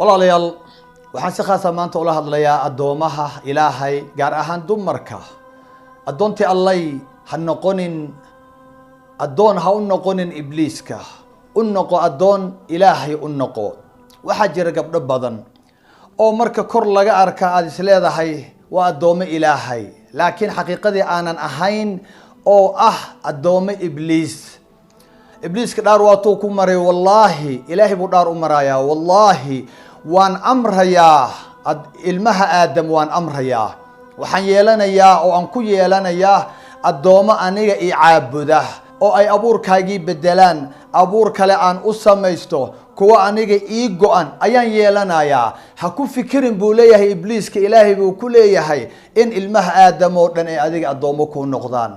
walaalayaal waxaan si khaas ah maanta ula hadlayaa adoomaha Ilaahay gaar ahaan dumarka adoontii Allah ha noqonin adoon ha u noqonin ibliiska u noqo adoon Ilaahay u noqo waxa jira gabdho badan oo marka kor laga arka aad isleedahay waa adoomo Ilaahay laakiin xaqiiqadii aanan ahayn oo adoomo ibliiska dhaar waa tuu ku maray wallahi Ilaahay buu dhaar u maraya wallahi waan amrayaa ilmaha aadam waan amrayaa waxaan yeelanayaa oo aan ku yeelanayaa adoomo aniga ii caabuda oo ay abuurkaagii bedelaan abuur kale aan u samaysto kuwa aniga ii go'an ayaan yeelanayaa ha ku fikirin buu leeyahay ibliiska Ilaahay buu ku leeyahay in ilmaha aadam oo dhan ay adiga adoomo ku noqdaan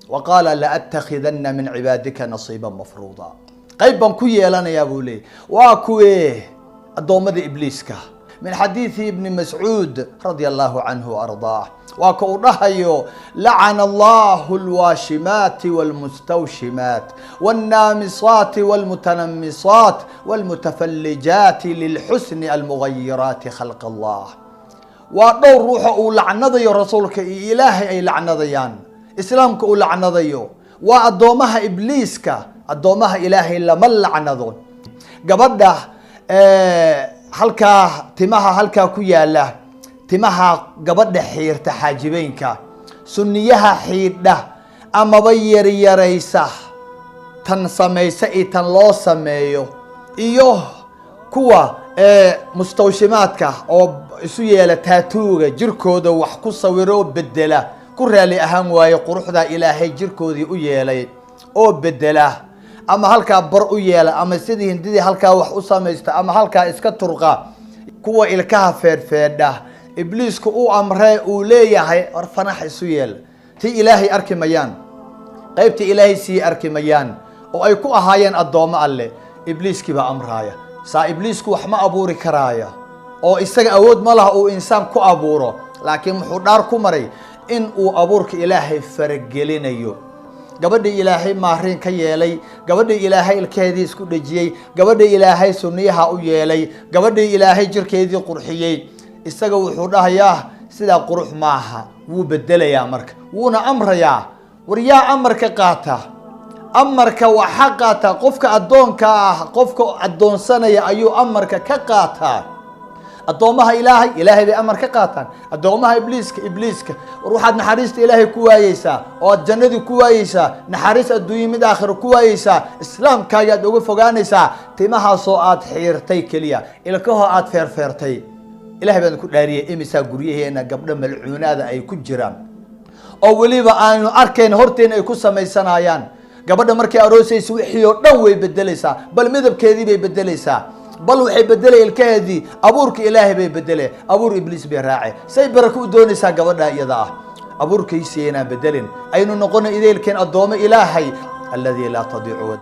وقال لأتخذن من عبادك نصيبا مفروضا قيبا كويلنا يا بولي واكوي الضومد إبليسك من حديث ابن مسعود رضي الله عنه وأرضاه وكورهيو لعن الله الواشمات والمستوشمات والنامصات والمتنمصات والمتفلجات للحسن المغيرات خلق الله ودور روحه لعنضي رسولك إلهي أي لعنضيان إسلامك أول لعنضيو وأدومها إبليسك أدومها إلهي لما لعنضون قبضة هلكا تمها هلكا كويالا تمها قبضة حير تحاجبينك سنيها حيدة أما بير يريسة تنسميسة تنلو سميو إيوه كوا مستوشماتك أو سويالة تاتوغ جركودا وحكو صويرو بدلا كرالي أهم واي قروحدا إلهي جيركودي u yeelay oo bedela ama halka bar u yeela ama sidii hindidii halka wax u sameeysta ama halka iska turqa kuwa ilkaha feedfeedha ibliisku uu amray uu leeyahay arfanax isu yeel ti ilaahay arkimayaan qaybta ilaahay si arkimayaan oo ay ku ahaayeen adoomo alle ibliiski ba amraaya saa ibliisku wax ma abuuri karaaya oo isaga awood ma laha uu insaan ku abuuro laakiin wuxuu dhaar ku maray in uu abuurka Ilaahay faragelinayo gabadha Ilaahay maarin ka yeelay gabadha Ilaahay ilkeedii isku dhajiyay gabadha Ilaahay sunniyaha u yeelay gabadha Ilaahay jirkeedii qurxiyay isaga wuxuu dhahayaa sida qurux maaha wuu bedelayaa marka wuuna amrayaa wariyaa amarka qaata amarka waxa qaata qofka adoonka qofka adoonsanaya ayuu amarka ka qaataa adoomaha ilaahay bay amar ka qaataan adoomaha ibliiska ruuxaad naxariista ilaahay ku waayeysa oo jannadu ku waayeysa naxariis adduunyo mid aakhiro ku waayeysa islaamkaaga aad uga fogaanaysa timaha soo aad xiirtay kaliya ilkaha aad feerfeertay ilaahay baan ku dhaariyay imisa guriyaheena gabdho malcuunada ay ku jiraan oo waliba aanu arkayn horteen ay ku sameeysanayaan gabadha markay aroosayso wixii oo dhan way bedelaysaa bal midabkeedii bay bedelaysaa بل وحي بدلي الكهدي أبورك إلهي بي بدلي أبور إبليس بيراعي سي بركو دوني سا قبضها يضاه أبورك يسينا بدلين أين نقول إذا كان الدوم إلهي الذي لا تضيع